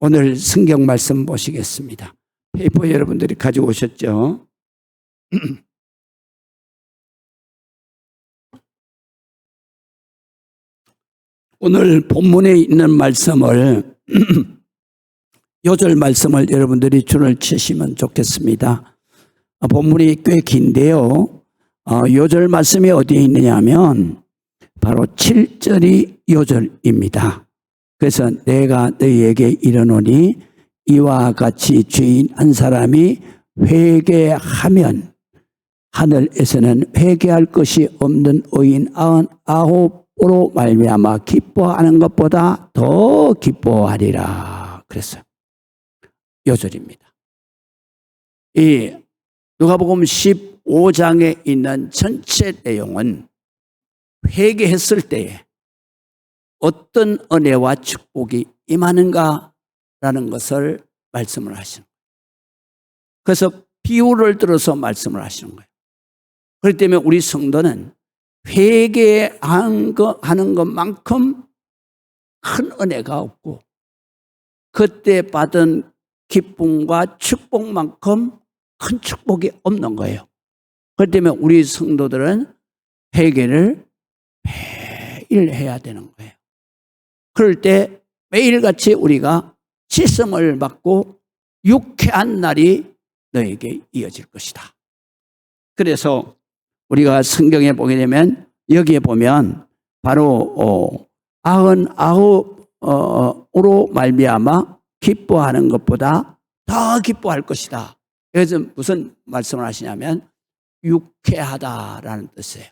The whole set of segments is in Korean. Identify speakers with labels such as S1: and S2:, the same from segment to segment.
S1: 오늘 성경 말씀 보시겠습니다. 페이퍼 여러분들이 가지고 오셨죠? 오늘 본문에 있는 말씀을 요절 말씀을 여러분들이 줄을 치시면 좋겠습니다. 본문이 꽤 긴데요. 요절 말씀이 어디에 있느냐 하면 바로 7절이 요절입니다. 그래서 내가 너희에게 이르노니 이와 같이 죄인 한 사람이 회개하면 하늘에서는 회개할 것이 없는 의인 99으로 말미암아 기뻐하는 것보다 더 기뻐하리라 그랬어요. 요절입니다. 이 누가복음 15장에 있는 전체 내용은 회개했을 때에 어떤 은혜와 축복이 임하는가라는 것을 말씀을 하시는 거예요. 그래서 비유를 들어서 말씀을 하시는 거예요. 그렇기 때문에 우리 성도는 회개하는 것만큼 큰 은혜가 없고 그때 받은 기쁨과 축복만큼 큰 축복이 없는 거예요. 그렇기 때문에 우리 성도들은 회개를 매일 해야 되는 거예요. 그럴 때 매일같이 우리가 씻음을 받고 유쾌한 날이 너에게 이어질 것이다. 그래서 우리가 성경에 보게 되면 여기에 보면 바로 99으로 말미암아 기뻐하는 것보다 더 기뻐할 것이다. 여기서 무슨 말씀을 하시냐면 유쾌하다라는 뜻이에요.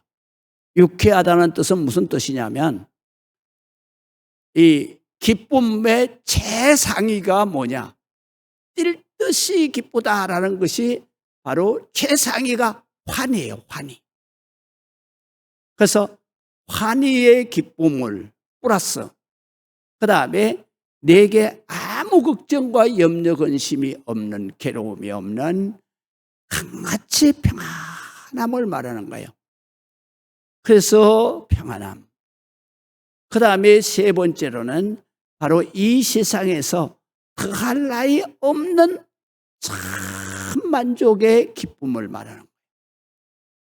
S1: 유쾌하다는 뜻은 무슨 뜻이냐면 이 기쁨의 최상위가 뭐냐? 뛸 듯이 기쁘다라는 것이 바로 최상위가 환희예요. 환희. 그래서 환희의 기쁨을 플러스 그 다음에 내게 아무 걱정과 염려 근심이 없는 괴로움이 없는 강같이 평안함을 말하는 거예요. 그래서 평안함. 그 다음에 세 번째로는 바로 이 세상에서 더할 나위 없는 참 만족의 기쁨을 말하는 거예요.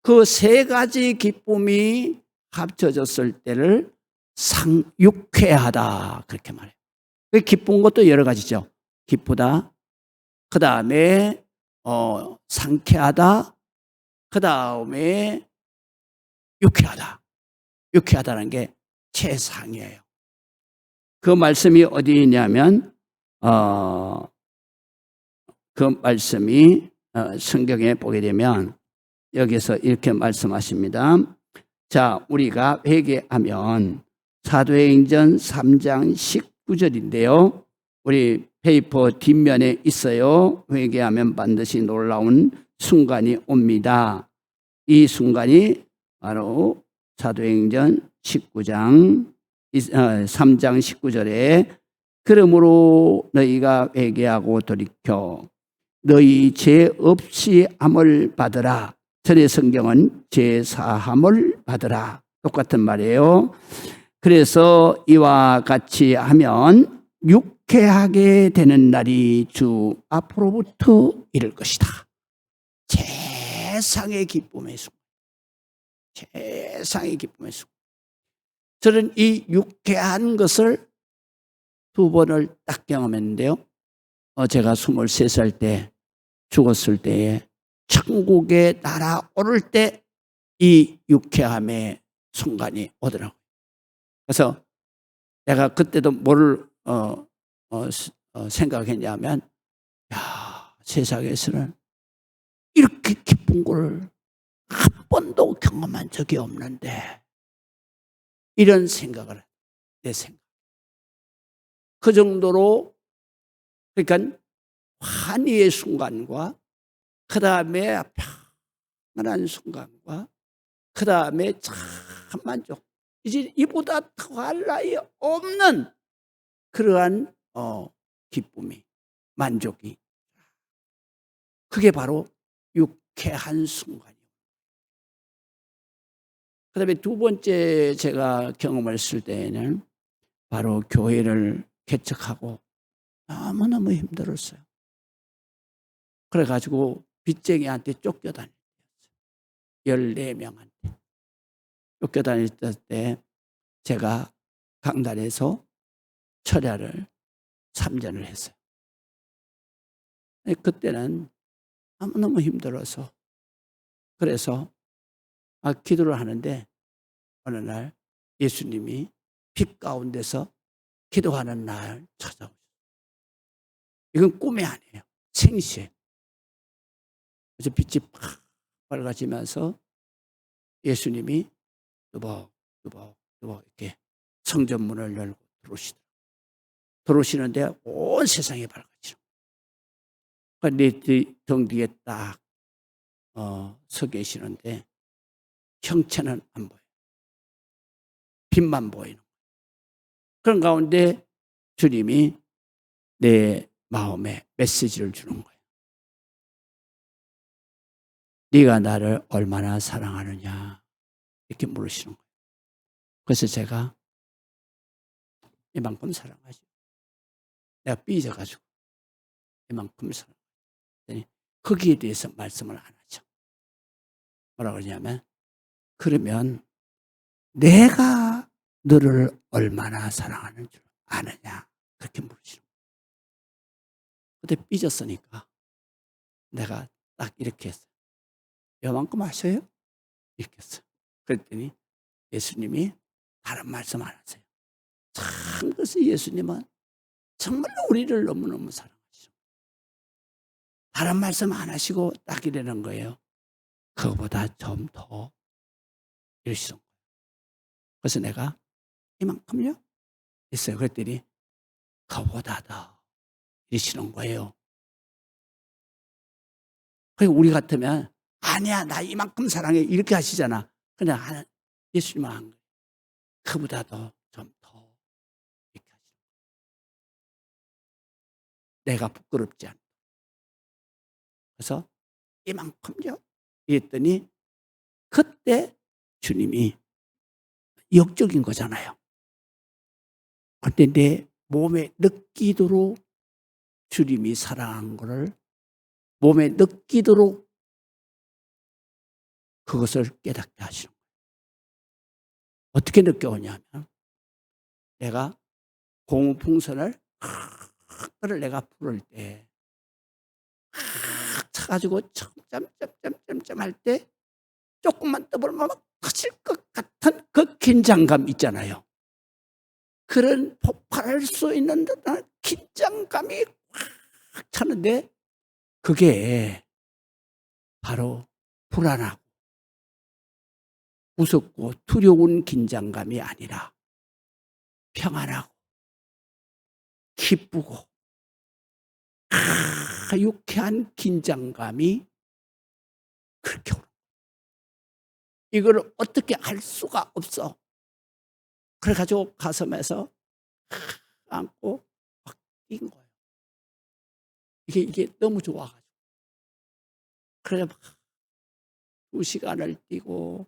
S1: 그 세 가지 기쁨이 합쳐졌을 때를 유쾌하다 그렇게 말해요. 기쁜 것도 여러 가지죠. 기쁘다. 그 다음에 상쾌하다. 그 다음에 유쾌하다. 유쾌하다는 게 최상이에요. 그 말씀이 어디 있냐면 그 말씀이 성경에 보게 되면 여기서 이렇게 말씀하십니다. 자, 우리가 회개하면 사도행전 3장 19절인데요. 우리 페이퍼 뒷면에 있어요. 회개하면 반드시 놀라운 순간이 옵니다. 이 순간이 바로 사도행전 19장 3장 19절에 그러므로 너희가 회개하고 돌이켜 너희 죄 없이 함을 받으라. 전의 성경은 죄 사함을 받으라. 똑같은 말이에요. 그래서 이와 같이 하면 유쾌하게 되는 날이 주 앞으로부터 이를 것이다. 최상의 기쁨의 순간. 최상의 기쁨의 순간. 저는 이 유쾌한 것을 두 번을 딱 경험했는데요. 제가 23살 때 죽었을 때에 천국에 날아오를 때 이 유쾌함의 순간이 오더라고요. 그래서 내가 그때도 뭐를 생각했냐면 세상에서는 이렇게 기쁜 걸 한 번도 경험한 적이 없는데 이런 생각을 내 생각. 그 정도로 그러니까 환희의 순간과 그 다음에 평안한 순간과 그 다음에 참 만족. 이제 이보다 더할 나위 없는 그러한 기쁨이 만족이 그게 바로 유쾌한 순간이에요. 그 다음에 두 번째 제가 경험을 했을 때에는 바로 교회를 개척하고 너무너무 힘들었어요. 그래가지고 빚쟁이한테 쫓겨다녔어요. 14명한테. 쫓겨다녔을 때 제가 강단에서 철야를 3전을 했어요. 그때는 너무너무 힘들어서 그래서 기도를 하는데 어느 날 예수님이 빛 가운데서 기도하는 날 찾아오셨어요. 이건 꿈이 아니에요. 생시에. 그래서 빛이 팍 밝아지면서 예수님이 뚜벅뚜벅 이렇게 성전문을 열고 들어오시는데 온 세상이 밝아지는 거예요. 내 등 뒤에 딱 서 계시는데 형체는 안 보여요. 빛만 보이는 거예요. 그런 가운데 주님이 내 마음에 메시지를 주는 거예요. 네가 나를 얼마나 사랑하느냐 이렇게 물으시는 거예요. 그래서 제가 이만큼 사랑하지. 내가 삐져가지고 이만큼 사랑하지. 거기에 대해서 말씀을 안 하죠. 뭐라고 그러냐면 그러면 내가 너를 얼마나 사랑하는 줄 아느냐 그렇게 물으시는 거예요. 그때 삐졌으니까 내가 딱 이렇게 했어요. 요만큼 하셔요? 이렇게 했어요. 그랬더니 예수님이 다른 말씀 안 하세요. 참 그래서 예수님은 정말로 우리를 너무너무 사랑하시죠. 다른 말씀 안 하시고 딱 이러는 거예요. 그거보다 좀 더 이러시는 거예요. 그래서 내가 이만큼요? 했어요. 그랬더니 그거보다 더 이러시는 거예요. 그리고 우리 같으면 아니야 나 이만큼 사랑해 이렇게 하시잖아. 그냥 예수님은 한 거예요. 그보다 더 좀 더 이렇게 하시는 거예요. 내가 부끄럽지 않다. 그래서 이만큼요? 이랬더니 그때 주님이 역적인 거잖아요. 그때 내 몸에 느끼도록 주님이 사랑한 거를 몸에 느끼도록 그것을 깨닫게 하시는 거예요. 어떻게 느껴오냐면 내가 고무풍선을 내가 불을 때 차가지고 점점점점점 할 때 조금만 떠보면 막 터질 것 같은 그 긴장감 있잖아요. 그런 폭발할 수 있는 듯한 긴장감이 확 차는데 그게 바로 불안하고 무섭고 두려운 긴장감이 아니라 평안하고 기쁘고 유쾌한 긴장감이 그렇게 오는 거예요. 이걸 어떻게 알 수가 없어. 그래가지고 가슴에서 안고 막 뛴 거예요. 이게 너무 좋아가지고. 그래 막 2시간을 뛰고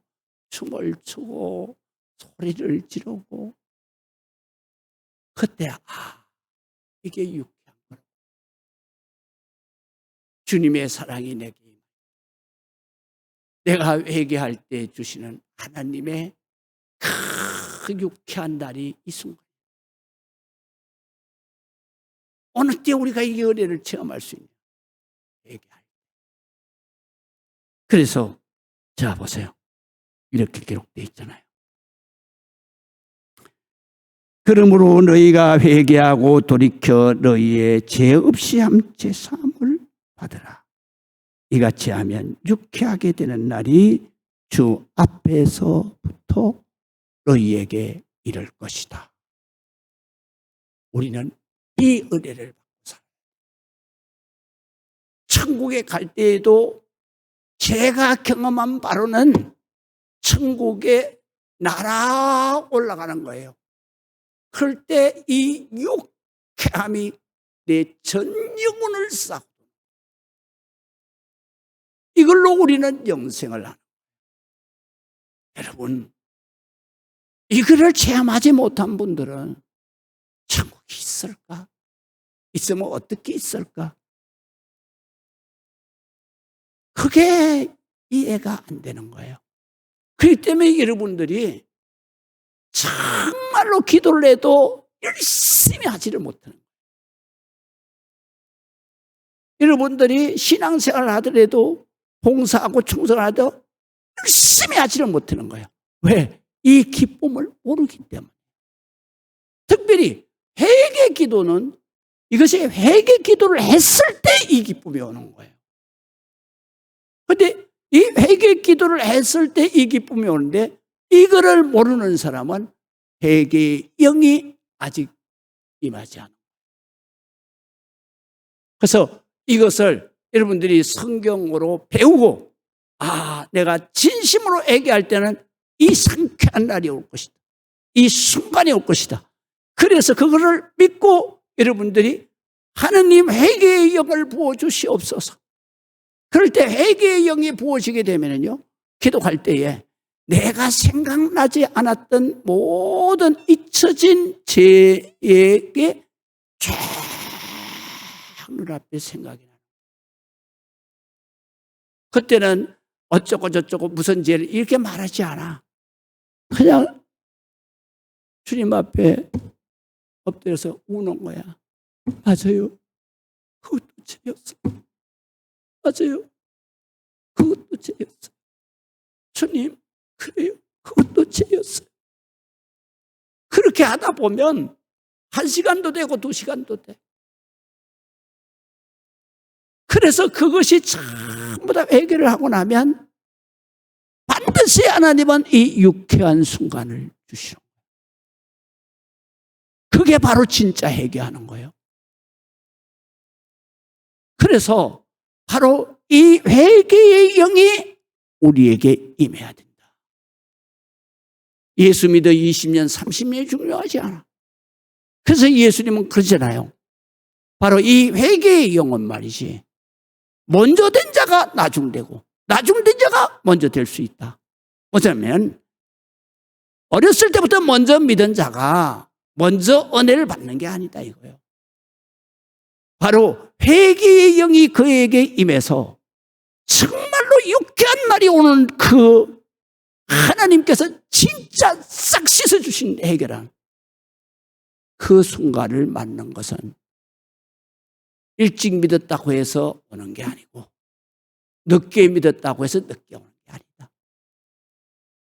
S1: 춤을 추고 소리를 지르고 그때 이게 유쾌한 거예요. 주님의 사랑이 내게 내가 회개할 때 주시는 하나님의 그 유쾌한 날이 이 순간. 어느 때 우리가 이 은혜를 체험할 수 있냐? 회개할 때. 그래서 자 보세요. 이렇게 기록되어 있잖아요. 그러므로 너희가 회개하고 돌이켜 너희의 죄 없이 함께 사함을 받으라. 이같이 하면 유쾌하게 되는 날이 주 앞에서부터 너희에게 이를 것이다. 우리는 이 은혜를 받고 살아요. 천국에 갈 때에도 제가 경험한 바로는 천국에 날아 올라가는 거예요. 그럴 때 이 유쾌함이 내 전 영혼을 쌓고 이걸로 우리는 영생을 하는 거예요. 여러분 이거를 체험하지 못한 분들은 천국이 있을까? 있으면 어떻게 있을까? 그게 이해가 안 되는 거예요. 그렇기 때문에 여러분들이 정말로 기도를 해도 열심히 하지를 못하는 거예요. 여러분들이 신앙생활을 하더라도 봉사하고 충성을 하도 열심히 하지를 못하는 거예요. 왜? 이 기쁨을 모르기 때문에. 특별히 회개 기도는 이것이 회개 기도를 했을 때 이 기쁨이 오는 거예요. 그런데 이 회개 기도를 했을 때 이 기쁨이 오는데 이거를 모르는 사람은 회개의 영이 아직 임하지 않아요. 그래서 이것을 여러분들이 성경으로 배우고 내가 진심으로 회개할 때는 이 상쾌한 날이 올 것이다. 이 순간이 올 것이다. 그래서 그거를 믿고 여러분들이 하느님 회개의 영을 부어주시옵소서. 그럴 때 회개의 영이 부어지게 되면요, 기도할 때에 내가 생각나지 않았던 모든 잊혀진 죄에게 쫙 눈앞에 생각이 나요. 그때는 어쩌고 저쩌고 무슨 죄를 이렇게 말하지 않아. 그냥 주님 앞에 엎드려서 우는 거야. 맞아요. 그것도 죄였어. 맞아요. 그것도 죄였어. 주님, 그래요. 그것도 죄였어요. 그렇게 하다 보면 1시간도 되고 2시간도 돼. 그래서 그것이 전부 다 회개를 하고 나면 반드시 하나님은 이 유쾌한 순간을 주시는 거예요. 그게 바로 진짜 회개하는 거예요. 그래서 바로 이 회개의 영이 우리에게 임해야 된다. 예수 믿어 20년, 30년이 중요하지 않아. 그래서 예수님은 그러잖아요. 바로 이 회개의 영은 말이지, 먼저 된 자가 나중되고 나중된 자가 먼저 될 수 있다. 뭐냐면 어렸을 때부터 먼저 믿은 자가 먼저 은혜를 받는 게 아니다 이거예요. 바로 회개의 영이 그에게 임해서 정말로 유쾌한 날이 오는 그 하나님께서 진짜 싹 씻어주신 해결한 그 순간을 맞는 것은 일찍 믿었다고 해서 오는 게 아니고 늦게 믿었다고 해서 늦게 오는 게 아니다.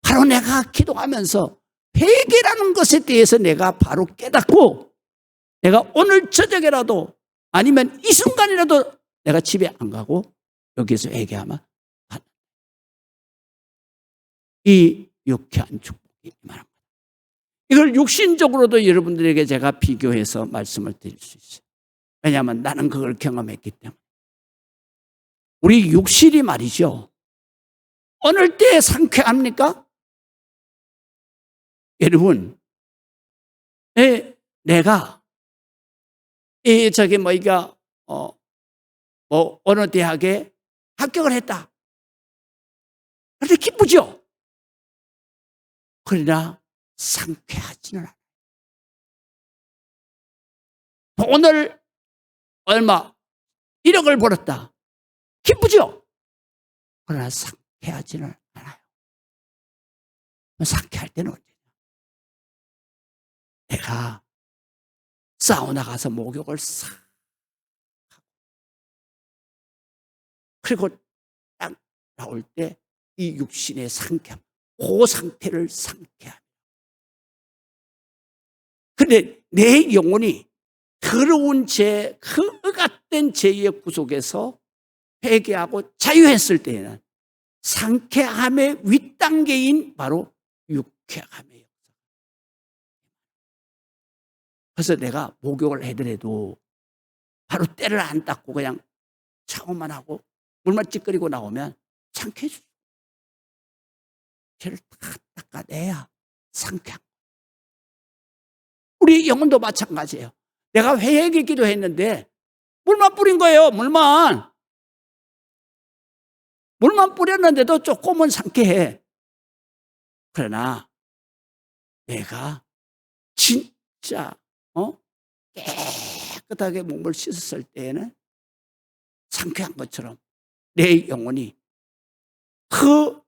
S1: 바로 내가 기도하면서 회개라는 것에 대해서 내가 바로 깨닫고 내가 오늘 저녁에라도 아니면 이 순간이라도 내가 집에 안 가고 여기서 회개하면 이 유쾌한 축복이 임하는 거예요. 이걸 육신적으로도 여러분들에게 제가 비교해서 말씀을 드릴 수 있어요. 왜냐하면 나는 그걸 경험했기 때문에. 우리 육실이 말이죠, 어느 때 상쾌합니까? 여러분, 내가 어느 대학에 합격을 했다. 그런데 기쁘죠? 그러나 상쾌하지는 않아요. 돈을 얼마 1억을 벌었다. 기쁘죠? 그러나 상쾌하지는 않아요. 상쾌할 때는 언제냐? 내가 사우나 가서 목욕을 싹 하고 그리고 딱 나올 때 이 육신의 상쾌함, 그 상태를 상쾌함. 그런데 내 영혼이 더러운 죄, 그 억압된 죄의 구속에서 회개하고 자유했을 때에는 상쾌함의 윗단계인 바로 유쾌함의 역사. 그래서 내가 목욕을 해더라도 바로 때를 안 닦고 그냥 샤워만 하고 물만 찌끄리고 나오면 상쾌해지죠. 죄를 다 닦아내야 상쾌한 거예요. 우리 영혼도 마찬가지예요. 내가 회개 기도했는데 물만 뿌린 거예요. 물만 뿌렸는데도 조금은 상쾌해. 그러나 내가 진짜 깨끗하게 몸을 씻었을 때에는 상쾌한 것처럼 내 영혼이 그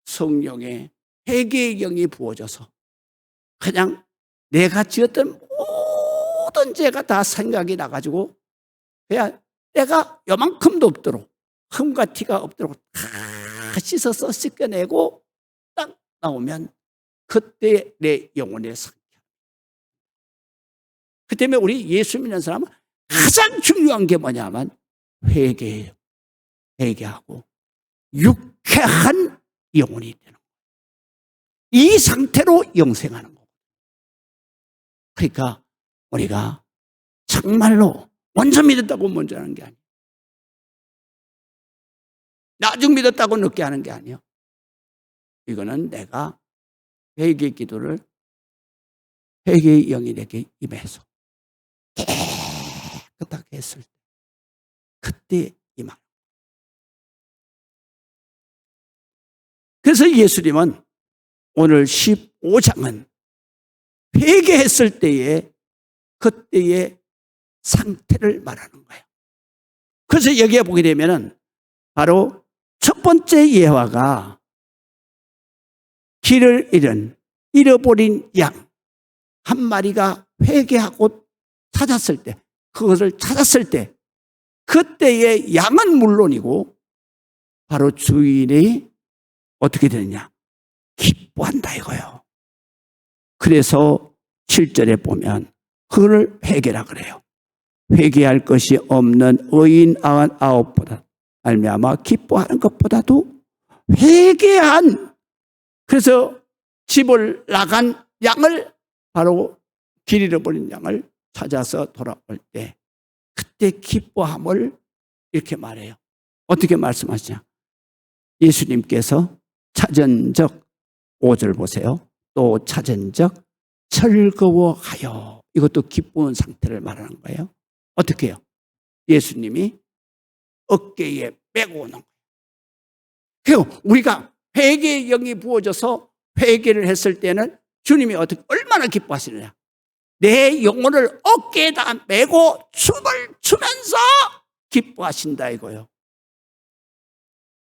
S1: 성령의 회개의 영이 부어져서 그냥 내가 지었던 모든 죄가 다 생각이 나가지고 그냥 내가 요만큼도 없도록 흠과 티가 없도록 다 씻어서 씻겨내고 딱 나오면 그때 내 영혼의 상쾌. 그 때문에 우리 예수 믿는 사람은 가장 중요한 게 뭐냐면 회개예요. 회개하고 유쾌한 영혼이 되는 거예요. 이 상태로 영생하는 거예요. 그러니까 우리가 정말로 먼저 믿었다고 먼저 하는 게 아니에요. 나중 믿었다고 늦게 하는 게 아니에요. 이거는 내가 회개 기도를 회개의 영이 내게 임해서 깨끗하게 했을 때 그때 임하는 거예요. 그래서 예수님은 오늘 15장은 회개했을 때의 그때의 상태를 말하는 거예요. 그래서 여기에 보게 되면은 바로 첫 번째 예화가 길을 잃어버린 양 한 마리가 회개하고 찾았을 때, 그것을 찾았을 때 그때의 양은 물론이고 바로 주인이 어떻게 되느냐? 기뻐한다 이거예요. 그래서 7절에 보면 그를 회개라 그래요. 회개할 것이 없는 의인 99보다 말미암아 기뻐하는 것보다도 회개한, 그래서 집을 나간 양을 바로 길 잃어버린 양을 찾아서 돌아올 때 그때 기뻐함을 이렇게 말해요. 어떻게 말씀하시냐? 예수님께서 찾은적 5절 보세요. 또 찾은적 즐거워하여, 이것도 기쁜 상태를 말하는 거예요. 어떻게 해요? 예수님이 어깨에 메고 오는 거예요. 그리고 우리가 회개의 영이 부어져서 회개를 했을 때는 주님이 얼마나 기뻐하시느냐? 내 영혼을 어깨에다 메고 춤을 추면서 기뻐하신다 이거예요.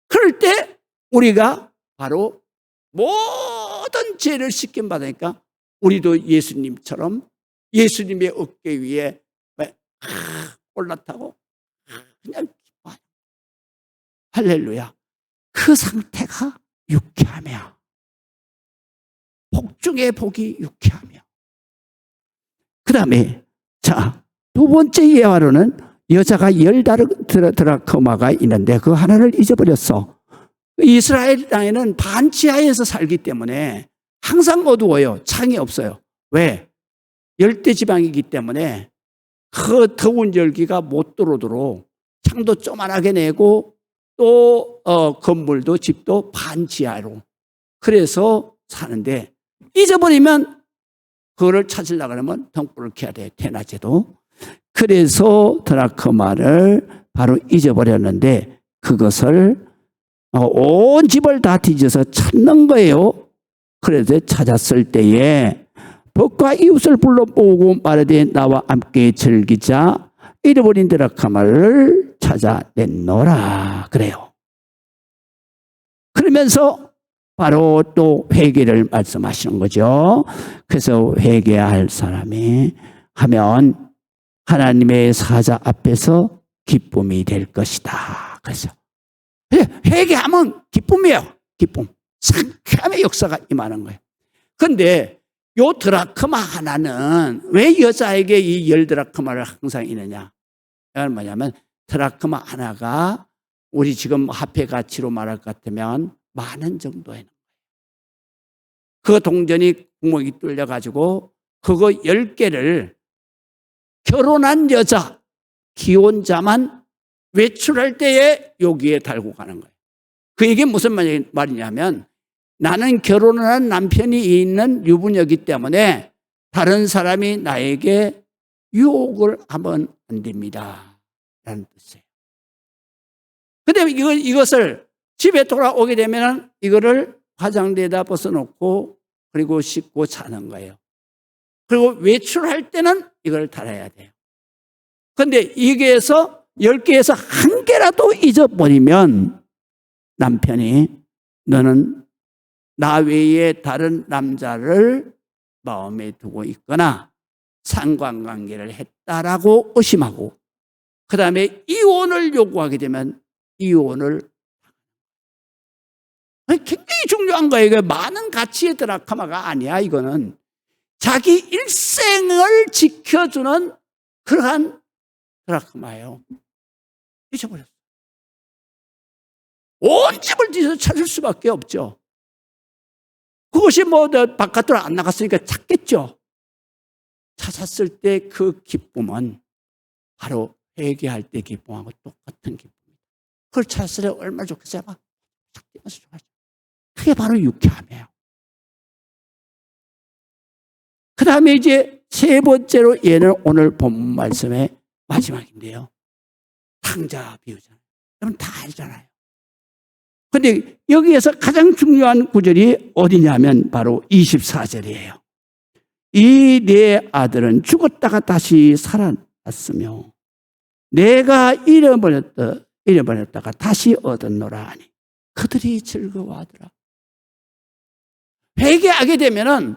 S1: 그럴 때 우리가 바로 모든 죄를 씻김 받으니까 우리도 예수님처럼 예수님의 어깨 위에 올라타고 그냥 기뻐해요. 할렐루야. 그 상태가 유쾌하며 복 중에 복이 유쾌하며. 그 다음에 두 번째 예화로는 여자가 10드라크마가 있는데 그 하나를 잊어버렸어. 이스라엘 땅에는 반지하에서 살기 때문에 항상 어두워요. 창이 없어요. 왜? 열대지방이기 때문에 그 더운 열기가 못 들어오도록 창도 조그만하게 내고 또 건물도 집도 반지하로 그래서 사는데, 잊어버리면 그거를 찾으려고 하면 등불을 켜야 돼요. 대낮에도. 그래서 드라크마를 바로 잊어버렸는데 그것을 온 집을 다 뒤져서 찾는 거예요. 그래서 찾았을 때에 벗과 이웃을 불러 모으고 말하되 나와 함께 즐기자. 잃어버린 드라크마를 찾아냈노라 그래요. 그러면서 바로 또 회개를 말씀하시는 거죠. 그래서 회개할 사람이 하면 하나님의 사자 앞에서 기쁨이 될 것이다. 그래서 회개하면 기쁨이에요. 기쁨. 상쾌함의 역사가 임하는 거예요. 그런데 요 드라크마 하나는 왜 여자에게 이 10드라크마를 항상 있느냐? 이건 뭐냐면 드라크마 하나가 우리 지금 화폐 가치로 말할 것 같으면 10,000원 정도에 그 동전이 구멍이 뚫려가지고 그거 10개를 결혼한 여자, 기혼자만 외출할 때에 여기에 달고 가는 거예요. 그 얘기 무슨 말이냐면 나는 결혼을 한 남편이 있는 유부녀이기 때문에 다른 사람이 나에게 유혹을 하면 안 됩니다 라는 뜻이에요. 그런데 이것을 집에 돌아오게 되면 이거를 화장대에다 벗어놓고 그리고 씻고 자는 거예요. 그리고 외출할 때는 이걸 달아야 돼요. 근데 이게에서 10개에서 1개라도 잊어버리면 남편이 너는 나 외에 다른 남자를 마음에 두고 있거나 상관관계를 했다라고 의심하고 그 다음에 이혼을 요구하게 되면 이혼을 굉장히 중요한 거예요. 이거 많은 가치의 드라마가 아니야. 이거는 자기 일생을 지켜주는 그러한 드라마예요. 잊어버렸어. 온 집을 뒤에서 찾을 수밖에 없죠. 그것이 뭐 바깥으로 안 나갔으니까 찾겠죠. 찾았을 때 그 기쁨은 바로 회개할 때 기쁨하고 똑같은 기쁨입니다. 그걸 찾았을 때 얼마나 좋겠어요? 막 뛰면서 좋아하죠. 그게 바로 유쾌함이에요. 그 다음에 이제 세 번째로 얘는 오늘 본문 말씀의 마지막인데요. 탕자 비유잖아요. 여러분 다 알잖아요. 근데 여기에서 가장 중요한 구절이 어디냐면 바로 24절이에요. 이 네 아들은 죽었다가 다시 살아났으며 내가 잃어버렸다가 다시 얻었노라 하니 그들이 즐거워하더라. 회개하게 되면은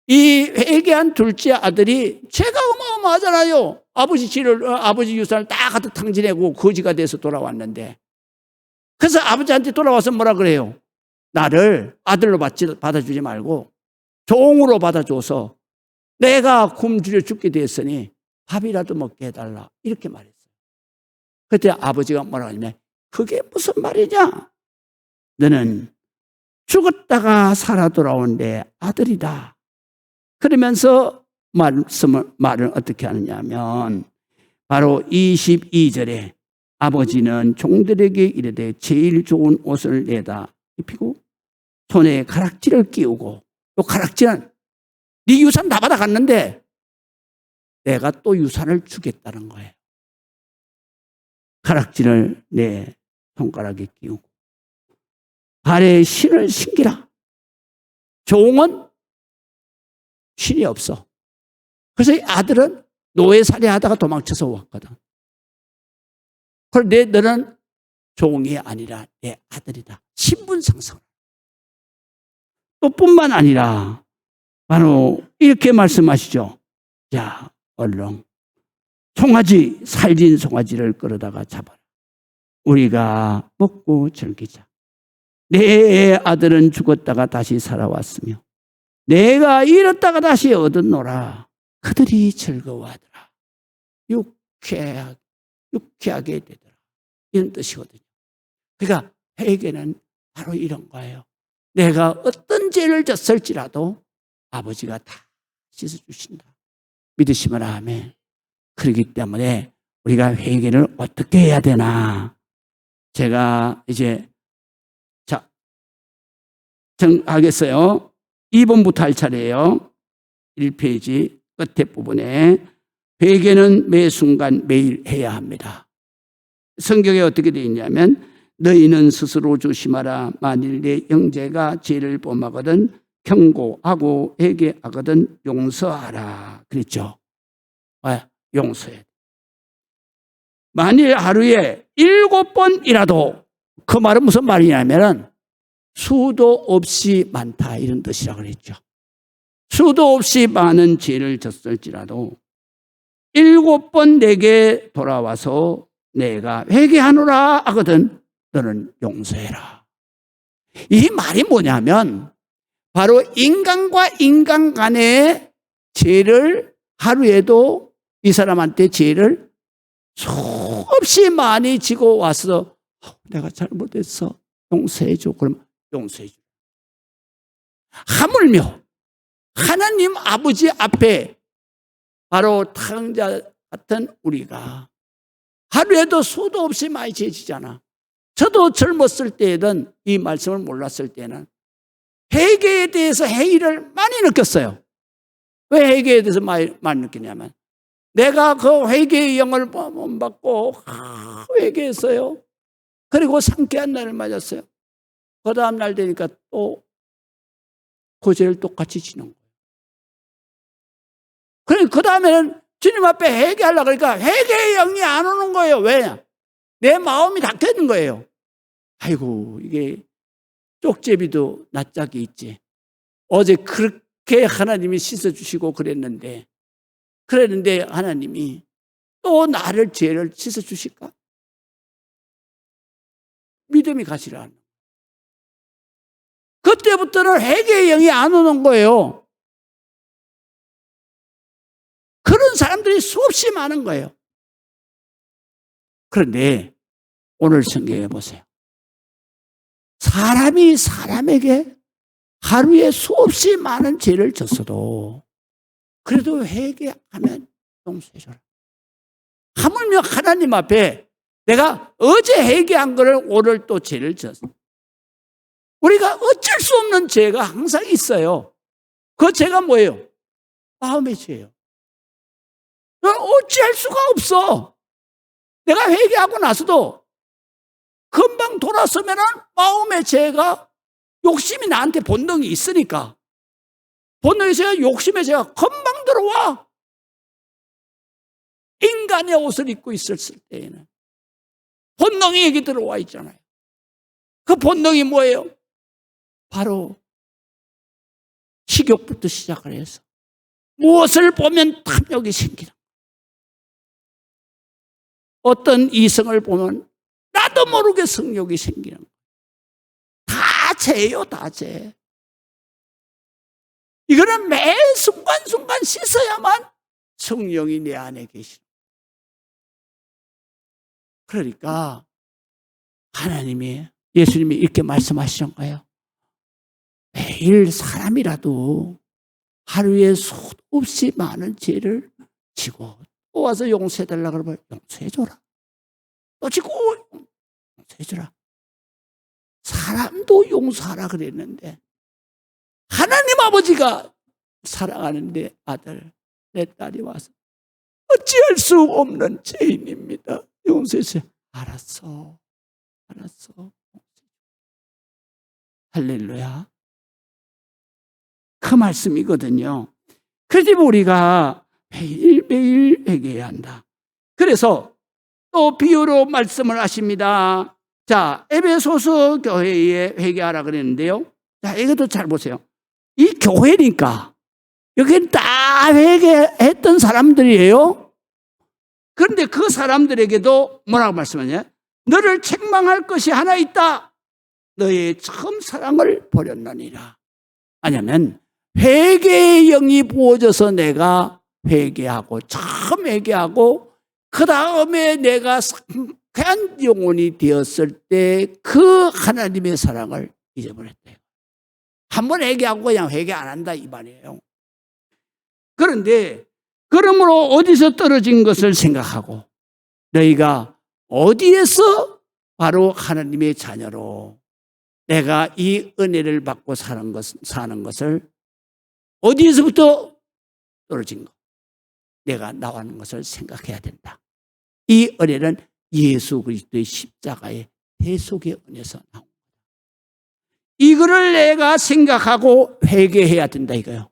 S1: 이 회개한 둘째 아들이 죄가 어마어마하잖아요. 아버지 유산을 다 갖다 탕진하고 거지가 돼서 돌아왔는데 그래서 아버지한테 돌아와서 뭐라 그래요? 나를 아들로 받아주지 말고 종으로 받아줘서 내가 굶주려 죽게 됐으니 밥이라도 먹게 해달라. 이렇게 말했어요. 그때 아버지가 뭐라고 하냐면 그게 무슨 말이냐? 너는 죽었다가 살아 돌아온 내 아들이다. 그러면서 말을 어떻게 하느냐면 바로 22절에 아버지는 종들에게 이르되 제일 좋은 옷을 내다 입히고 손에 가락지를 끼우고 또 가락지는 네 유산 다 받아갔는데 내가 또 유산을 주겠다는 거예요. 가락지를 내 손가락에 끼우고 발에 신을 신기라. 종은 신이 없어. 그래서 이 아들은 노예살이 하다가 도망쳐서 왔거든. 그런데 너는 종이 아니라 내 아들이다. 신분상승. 또 뿐만 아니라 바로 이렇게 말씀하시죠. 자, 얼른 송아지, 살진 송아지를 끌어다가 잡아라. 우리가 먹고 즐기자. 내 아들은 죽었다가 다시 살아왔으며 내가 잃었다가 다시 얻었노라. 그들이 즐거워하더라. 유쾌하게 되더라. 이런 뜻이거든요. 그러니까 회개는 바로 이런 거예요. 내가 어떤 죄를 졌을지라도 아버지가 다 씻어주신다. 믿으시면 아멘. 그렇기 때문에 우리가 회개를 어떻게 해야 되나. 제가 이제 정하겠어요. 2번부터 할 차례예요. 1페이지 끝에 부분에 회개는 매 순간 매일 해야 합니다. 성경에 어떻게 되어 있냐면 너희는 스스로 조심하라. 만일 내 형제가 죄를 범하거든 경고하고 회개하거든 용서하라. 그랬죠. 용서해. 만일 하루에 7번이라도 그 말은 무슨 말이냐면 수도 없이 많다 이런 뜻이라고 그랬죠. 수도 없이 많은 죄를 졌을지라도 7번 내게 돌아와서 내가 회개하노라 하거든 너는 용서해라. 이 말이 뭐냐면 바로 인간과 인간 간의 죄를 하루에도 이 사람한테 죄를 수없이 많이 지고 와서 내가 잘못했어 용서해줘. 그럼 용서해줘. 하물며 하나님 아버지 앞에 바로 탕자 같은 우리가 하루에도 수도 없이 많이 죄지잖아. 저도 젊었을 때든 이 말씀을 몰랐을 때는 회개에 대해서 회의를 많이 느꼈어요. 왜 회개에 대해서 많이 느끼냐면 내가 그 회개의 영을 못 받고 회개했어요. 그리고 상쾌한 날을 맞았어요. 그 다음 날 되니까 또 그 죄를 똑같이 지는 거예요. 그래 그 다음에는 주님 앞에 회개하려고 그러니까 회개의 영이 안 오는 거예요. 왜? 내 마음이 닫혀 있는 거예요. 아이고, 이게 쪽제비도 낯짝이 있지. 어제 그렇게 하나님이 씻어주시고 그랬는데 하나님이 또 나를 죄를 씻어주실까? 믿음이 가시라 하는. 그때부터는 회개의 영이 안 오는 거예요. 그런 사람들이 수없이 많은 거예요. 그런데 오늘 성경에 보세요. 사람이 사람에게 하루에 수없이 많은 죄를 졌어도 그래도 회개하면 용서해줘라. 하물며 하나님 앞에 내가 어제 회개한 거를 오늘 또 죄를 졌어. 우리가 어쩔 수 없는 죄가 항상 있어요. 그 죄가 뭐예요? 마음의 죄예요. 어찌할 수가 없어. 내가 회개하고 나서도 금방 돌아서면은 마음의 죄가 욕심이 나한테 본능이 있으니까 본능의 죄가 욕심의 죄가 금방 들어와. 인간의 옷을 입고 있었을 때에는 본능이 여기 들어와 있잖아요. 그 본능이 뭐예요? 바로 식욕부터 시작을 해서 무엇을 보면 탐욕이 생기는, 어떤 이성을 보면 나도 모르게 성욕이 생기는, 다 죄예요. 다 죄. 이거는 매 순간순간 씻어야만 성령이 내 안에 계시는. 그러니까 하나님이, 예수님이 이렇게 말씀하시는 거예요. 매일 사람이라도 하루에 수없이 많은 죄를 지고 또 와서 용서해달라고 그러면 용서해줘라. 또 지고 용서해줘라. 사람도 용서하라 그랬는데 하나님 아버지가 사랑하는 내 아들, 내 딸이 와서 어찌할 수 없는 죄인입니다. 용서해주세요. 알았어. 할렐루야. 그 말씀이거든요. 그래서 우리가 매일매일 회개해야 한다. 그래서 또 비유로 말씀을 하십니다. 자, 에베소서 교회에 회개하라 그랬는데요. 자, 이것도 잘 보세요. 이 교회니까 여기는 다 회개했던 사람들이에요. 그런데 그 사람들에게도 뭐라고 말씀하냐? 너를 책망할 것이 하나 있다. 너의 처음 사랑을 버렸느니라. 아니면 회개의 영이 부어져서 내가 회개하고 처음 회개하고 그 다음에 내가 상쾌한 영혼이 되었을 때 그 하나님의 사랑을 잊어버렸대요. 한번 회개하고 그냥 회개 안 한다 이 말이에요. 그런데 그러므로 어디서 떨어진 것을 생각하고 너희가 어디에서 바로 하나님의 자녀로 내가 이 은혜를 받고 사는 것을 어디에서부터 떨어진 것, 내가 나오는 것을 생각해야 된다. 이 은혜는 예수 그리스도의 십자가의 대속의 은혜에서 나온 거다. 이거를 내가 생각하고 회개해야 된다 이거예요.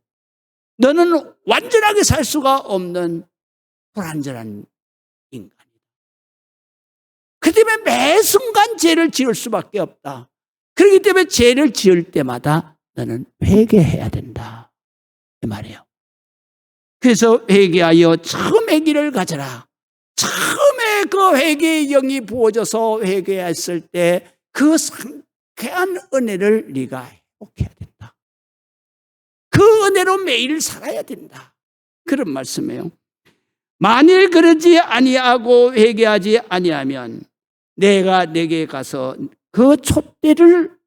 S1: 너는 완전하게 살 수가 없는 불완전한 인간이다. 그 때문에 매 순간 죄를 지을 수밖에 없다. 그렇기 때문에 죄를 지을 때마다 너는 회개해야 된다 이 말이에요. 그래서 회개하여 처음의 길을 가져라. 처음에 그 회개의 영이 부어져서 회개했을 때 그 상쾌한 은혜를 네가 회복해야 된다. 그 은혜로 매일 살아야 된다. 그런 말씀이에요. 만일 그러지 아니하고 회개하지 아니하면 내가 내게 가서 그 촛대를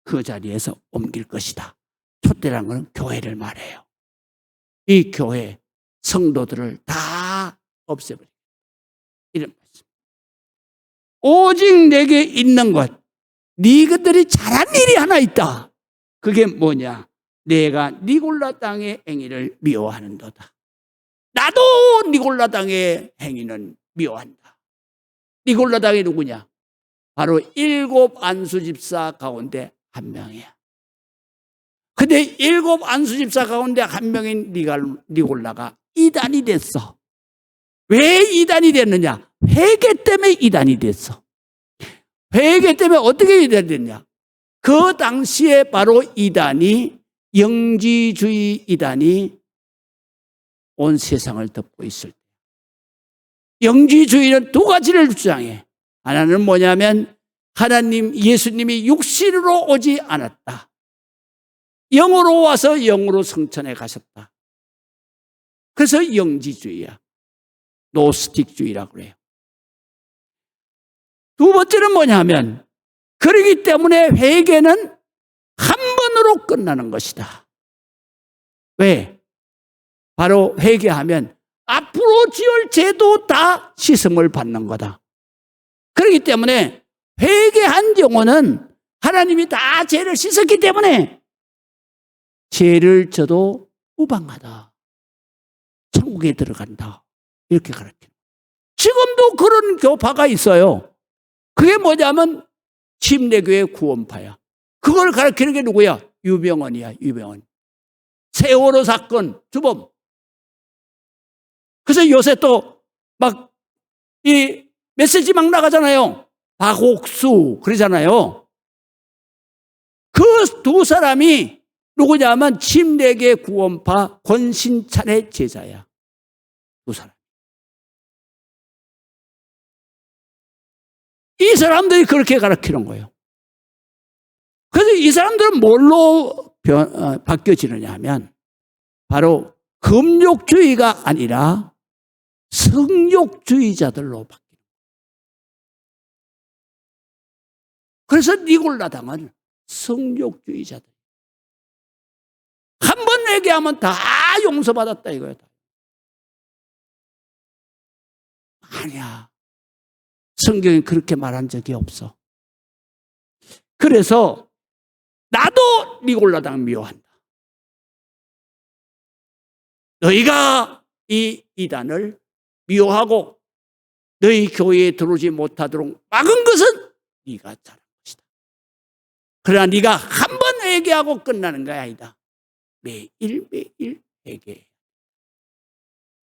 S1: 그 자리에서 옮길 것이다. 촛대라는 건 교회를 말해요. 이 교회 성도들을 다 없애버려. 이런 말씀. 오직 내게 있는 것, 네것들이 잘한 일이 하나 있다. 그게 뭐냐? 내가 니골라 땅의 행위를 미워하는도다. 나도 니골라 땅의 행위는 미워한다. 니골라 땅이 누구냐? 바로 7 안수 집사 가운데 한 명이야. 근데 7 안수 집사 가운데 한 명인 니골라가 이단이 됐어. 왜 이단이 됐느냐? 회개 때문에 이단이 됐어. 회개 때문에 어떻게 이단이 됐냐? 그 당시에 바로 이단이, 영지주의 이단이 온 세상을 덮고 있을 때, 영지주의는 두 가지를 주장해. 하나는 뭐냐면 하나님, 예수님이 육신으로 오지 않았다. 영으로 와서 영으로 성천에 가셨다. 그래서 영지주의야. 노스틱주의라고 그래요. 두 번째는 뭐냐면, 그러기 때문에 회개는 한 번으로 끝나는 것이다. 왜? 바로 회개하면 앞으로 지을 죄도 다 씻음을 받는 거다. 그렇기 때문에 회개한 영혼은 하나님이 다 죄를 씻었기 때문에 죄를 져도 무방하다. 천국에 들어간다. 이렇게 가르쳐요. 지금도 그런 교파가 있어요. 그게 뭐냐면 침례교회 구원파야. 그걸 가르치는 게 누구야? 유병헌이야. 유병헌. 세월호 사건 주범. 그래서 요새 또 막 이 메시지 막 나가잖아요. 박옥수 그러잖아요. 그 두 사람이 누구냐면 침례교회 구원파 권신찬의 제자야. 두 사람. 이 사람들이 그렇게 가르치는 거예요. 그래서 이 사람들은 뭘로 바뀌어지느냐 하면 바로 금욕주의가 아니라 성욕주의자들로 바뀌어요. 그래서 니골라당은 성욕주의자들. 한 번 회개하면 다 용서받았다 이거예요. 아니야. 성경에 그렇게 말한 적이 없어. 그래서 나도 니골라당 미워한다. 너희가 이 이단을 미워하고 너희 교회에 들어오지 못하도록 막은 것은 네가 잘한 것이다. 그러나 네가 한 번 회개하고 끝나는 게 아니다. 매일 회개해.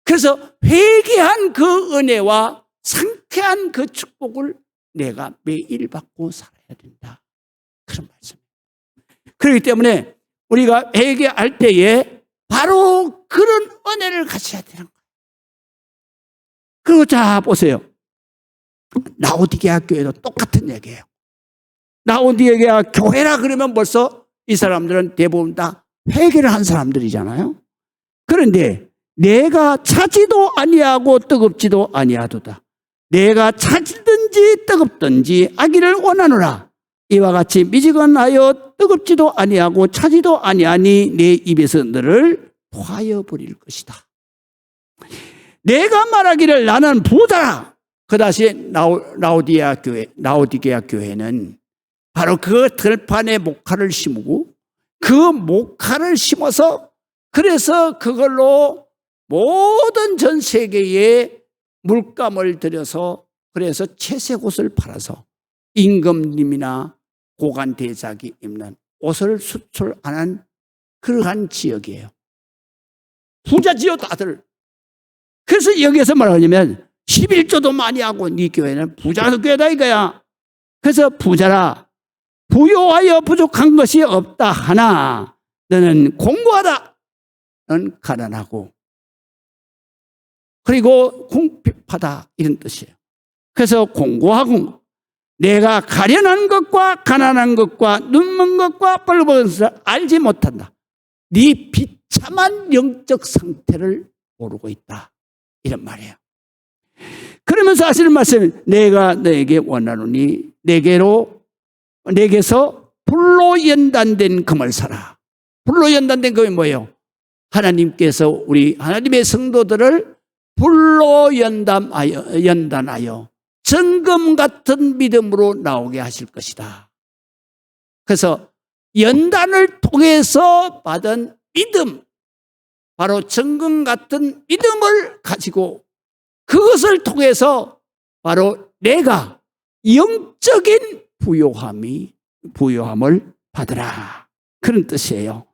S1: 그래서 회개한 그 은혜와 상쾌한 그 축복을 내가 매일 받고 살아야 된다. 그런 말씀이에요. 그렇기 때문에 우리가 회개할 때에 바로 그런 은혜를 가져야 되는 거예요. 그리고 자 보세요. 라오디게아 교회도 똑같은 얘기예요. 라오디게아 교회라 그러면 벌써 이 사람들은 대부분 다 회개를 한 사람들이잖아요. 그런데 내가 차지도 아니하고 뜨겁지도 아니하도다. 내가 차지든지 뜨겁든지 하기를 원하노라. 이와 같이 미지근하여 뜨겁지도 아니하고 차지도 아니하니 내 입에서 너를 토하여 버릴 것이다. 내가 말하기를 나는 부자라. 그다시 라오디게아 교회는 바로 그 들판에 목화를 심고 그 목화를 심어서 그래서 그걸로 모든 전 세계에 물감을 들여서 그래서 채색옷을 팔아서 임금님이나 고관 대작이 입는 옷을 수출하는 그러한 지역이에요. 부자지요 다들. 그래서 여기에서 말하냐면 11조도 많이 하고 네 교회는 부자 교회다 이거야. 그래서 부자라 부요하여 부족한 것이 없다 하나 너는 공고하다. 너는 가난하고 그리고 궁핍하다 이런 뜻이에요. 그래서 공고하고 내가 가련한 것과 가난한 것과 눈먼 것과 뻘겋은 것을 알지 못한다. 네 비참한 영적 상태를 모르고 있다. 이런 말이에요. 그러면서 하시는 말씀은 내가 너에게 원하노니 내게서 불로 연단된 금을 사라. 불로 연단된 금이 뭐예요? 하나님께서 우리 하나님의 성도들을 불로 연단하여 정금 같은 믿음으로 나오게 하실 것이다. 그래서 연단을 통해서 받은 믿음, 바로 정금 같은 믿음을 가지고 그것을 통해서 바로 내가 영적인 부요함을 받으라. 그런 뜻이에요.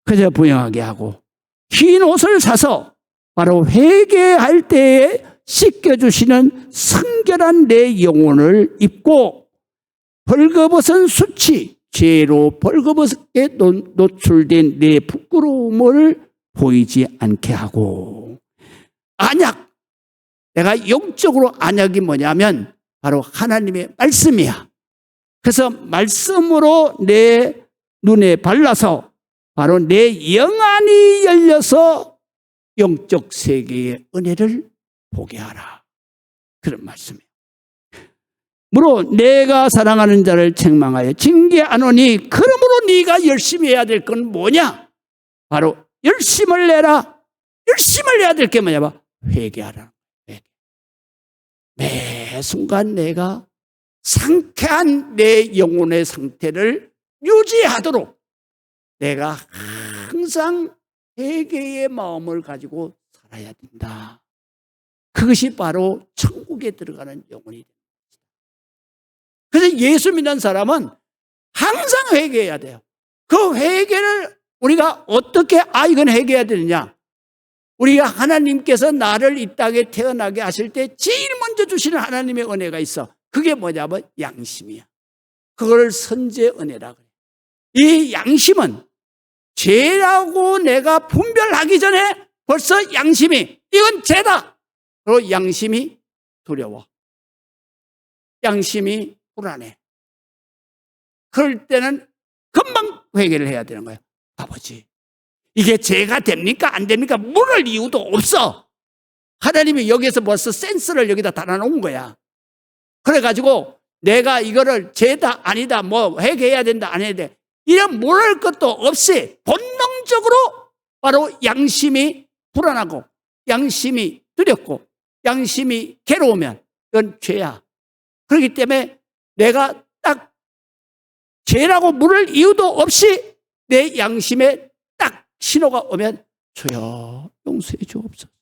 S1: 그저 부요하게 하고 긴 옷을 사서 바로 회개할 때에 씻겨주시는 성결한 내 영혼을 입고 벌거벗은 수치, 죄로 벌거벗게 노출된 내 부끄러움을 보이지 않게 하고, 안약, 내가 영적으로 안약이 뭐냐면 바로 하나님의 말씀이야. 그래서 말씀으로 내 눈에 발라서 바로 내 영안이 열려서 영적 세계의 은혜를 보게 하라. 그런 말씀이에요. 무릇 내가 사랑하는 자를 책망하여 징계하노니 그러므로 네가 열심히 해야 될 건 뭐냐? 바로 열심을 내라. 열심을 해야 될 게 뭐냐? 회개하라. 회개. 매 순간 내가 상쾌한 내 영혼의 상태를 유지하도록 내가 항상 회개의 마음을 가지고 살아야 된다. 그것이 바로 천국에 들어가는 영혼이 됩니다. 그래서 예수 믿는 사람은 항상 회개해야 돼요. 그 회개를 우리가 어떻게 이건 회개해야 되느냐? 우리가 하나님께서 나를 이 땅에 태어나게 하실 때 제일 먼저 주시는 하나님의 은혜가 있어. 그게 뭐냐면 양심이야. 그걸 선제 은혜라 그래. 이 양심은 죄라고 내가 분별하기 전에 벌써 양심이 이건 죄다. 그리고 양심이 두려워. 양심이 불안해. 그럴 때는 금방 회개를 해야 되는 거예요. 아버지, 이게 죄가 됩니까? 안 됩니까? 물을 이유도 없어. 하나님이 여기서 벌써 센스를 여기다 달아놓은 거야. 그래가지고 내가 이거를 죄다 아니다 뭐 회개해야 된다 안 해야 돼 이런 물을 것도 없이 본능적으로 바로 양심이 불안하고 양심이 두렵고 양심이 괴로우면 이건 죄야. 그렇기 때문에 내가 딱 죄라고 물을 이유도 없이 내 양심에 딱 신호가 오면 주여 용서해 주옵소서.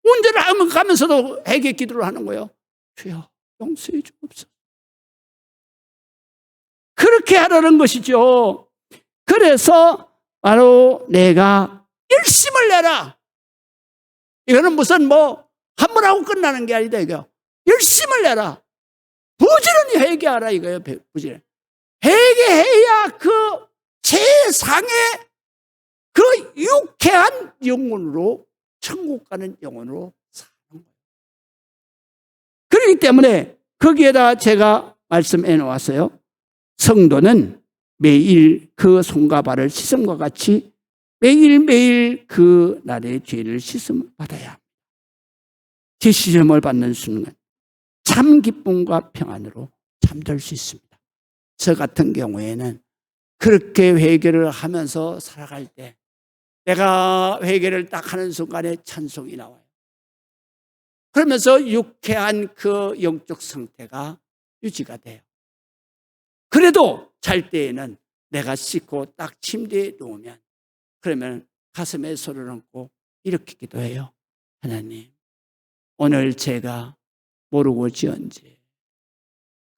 S1: 운전을 가면서도 회개 기도를 하는 거예요. 주여 용서해 주옵소서. 그렇게 하라는 것이죠. 그래서 바로 내가 열심을 내라. 이거는 무슨 한 번 하고 끝나는 게 아니다 이거. 열심을 내라. 부지런히 회개하라 이거예요. 부지런히. 회개해야 그 세상의 그 유쾌한 영혼으로 천국 가는 영혼으로 사는 거예요. 그렇기 때문에 거기에다 제가 말씀해 놓았어요. 성도는 매일 그 손과 발을 씻음과 같이 매일매일 그 날의 죄를 씻음 받아야 합니다. 죄 씻음을 받는 순간 참 기쁨과 평안으로 잠들 수 있습니다. 저 같은 경우에는 그렇게 회개를 하면서 살아갈 때 내가 회개를 딱 하는 순간에 찬송이 나와요. 그러면서 유쾌한 그 영적 상태가 유지가 돼요. 그래도 잘 때에는 내가 씻고 딱 침대에 누우면 그러면 가슴에 손을 얹고 이렇게 기도해요. 하나님, 오늘 제가 모르고 지은지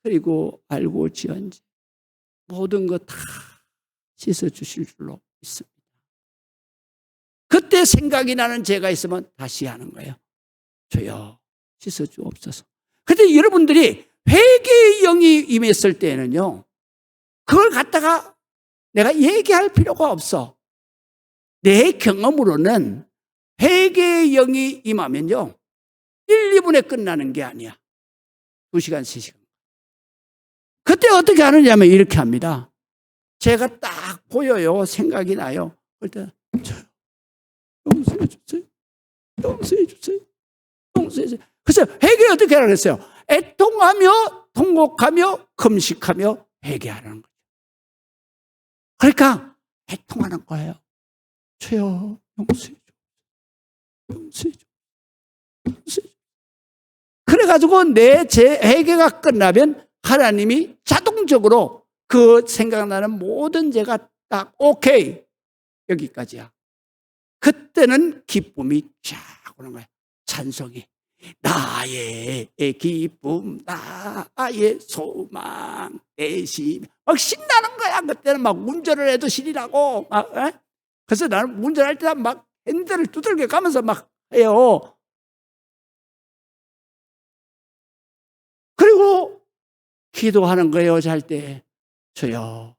S1: 그리고 알고 지은지 모든 것 다 씻어주실 줄로 믿습니다. 그때 생각이 나는 죄가 있으면 다시 하는 거예요. 주여 씻어주옵소서. 그런데 여러분들이 회개의 영이 임했을 때는요, 그걸 갖다가 내가 얘기할 필요가 없어. 내 경험으로는 회개의 영이 임하면요 1, 2분에 끝나는 게 아니야. 2시간, 3시간. 그때 어떻게 하느냐면 이렇게 합니다. 제가 딱 보여요. 생각이 나요. 그럴 때 용서해 주세요. 용서해 주세요. 용서해 주세요. 그래서 회개 어떻게 하라고 했어요? 애통하며 통곡하며 금식하며 회개하라는 거죠. 그러니까 애통하는 거예요. 주여 용서해 줘. 용서해 줘. 용서해 줘. 그래가지고 내 회개가 끝나면 하나님이 자동적으로 그 생각나는 모든 죄가 딱 오케이 여기까지야. 그때는 기쁨이 쫙 오는 거야. 찬송이 나의 기쁨 나의 소망 내심 막 신나는 거야. 그때는 막 운전을 해도 신이라고 막 그래서 나는 운전할 때 막 핸들을 두들겨 가면서 막 해요. 그리고 기도하는 거예요. 잘 때 주여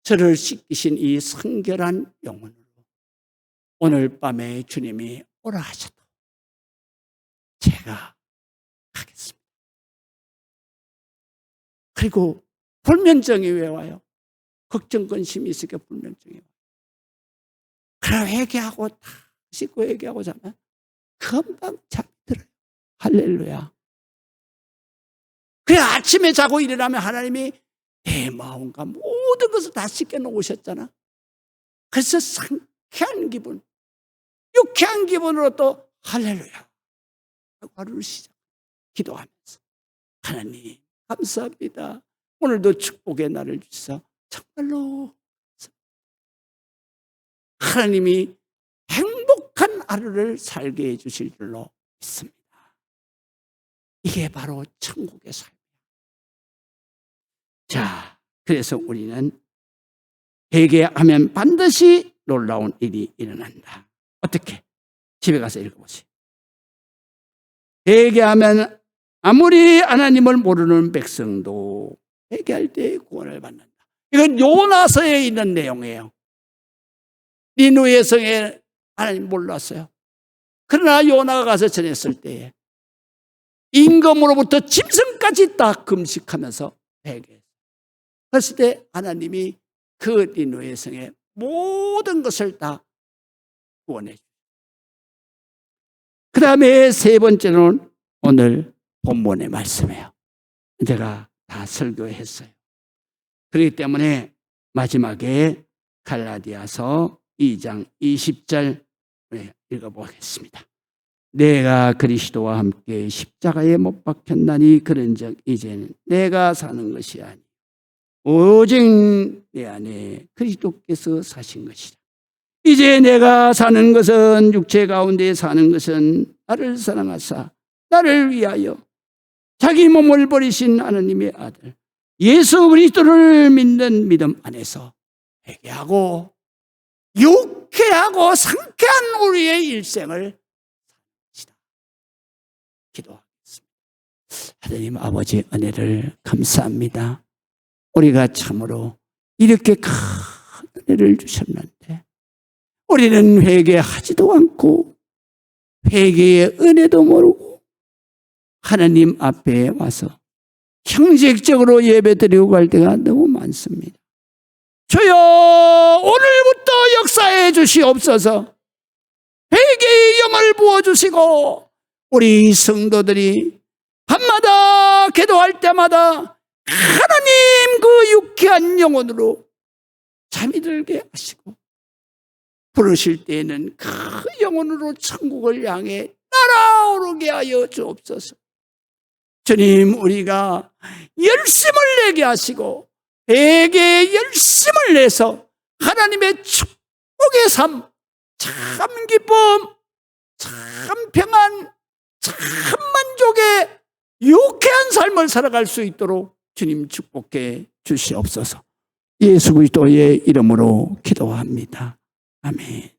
S1: 저를 씻기신 이 성결한 영혼으로 오늘 밤에 주님이 오라 하셔도 제가 가겠습니다. 그리고 불면증이 왜 와요? 걱정 근심이 있으니까 불면증이 와요. 그래 회개하고 다 씻고 회개하고 자면 금방 잠이 들어요. 할렐루야. 그래 아침에 자고 일어나면 하나님이 내 마음과 모든 것을 다 씻겨놓으셨잖아. 그래서 상쾌한 기분, 유쾌한 기분으로 또 할렐루야 하루를 시작 기도하면서 하나님 감사합니다. 오늘도 축복의 날을 주셔서 정말로 하나님이 행복한 하루를 살게 해주실 줄로 믿습니다. 이게 바로 천국의 삶이에요. 자, 그래서 우리는 회개하면 반드시 놀라운 일이 일어난다. 어떻게? 집에 가서 읽어보세요. 회개하면 아무리 하나님을 모르는 백성도 회개할 때 구원을 받는다. 이건 요나서에 있는 내용이에요. 니느웨 성에 하나님 몰랐어요. 그러나 요나가 가서 전했을 때에 임금으로부터 짐승까지 다 금식하면서 회개했어요. 그랬을 때 하나님이 그 니느웨 성의 모든 것을 다 구원해 주셨어요. 그 다음에 세 번째는 오늘 본문의 말씀이에요. 제가 다 설교했어요. 그렇기 때문에 마지막에 갈라디아서 2장 20절 읽어보겠습니다. 내가 그리스도와 함께 십자가에 못 박혔나니 그런즉 이제는 내가 사는 것이 아니 오직 내 안에 그리스도께서 사신 것이라. 이제 내가 사는 것은 육체 가운데 사는 것은 나를 사랑하사 나를 위하여 자기 몸을 버리신 하나님의 아들 예수 그리스도를 믿는 믿음 안에서 회개하고 유쾌하고 상쾌한 우리의 일생을 삽시다. 기도하겠습니다. 하나님 아버지 은혜를 감사합니다. 우리가 참으로 이렇게 큰 은혜를 주셨는데 우리는 회개하지도 않고 회개의 은혜도 모르고 하나님 앞에 와서 형식적으로 예배드리고 갈 때가 너무 많습니다. 주여 오늘부터 역사해 주시옵소서. 회개의 영을 부어주시고 우리 성도들이 밤마다 기도할 때마다 하나님 그 유쾌한 영혼으로 잠이 들게 하시고 부르실 때에는 그 영혼으로 천국을 향해 날아오르게 하여 주옵소서. 주님 우리가 열심을 내게 하시고 회개의 열심을 내서 하나님의 축복의 삶, 참 기쁨, 참 평안, 참 만족의 유쾌한 삶을 살아갈 수 있도록 주님 축복해 주시옵소서. 예수 그리스도의 이름으로 기도합니다. 아멘.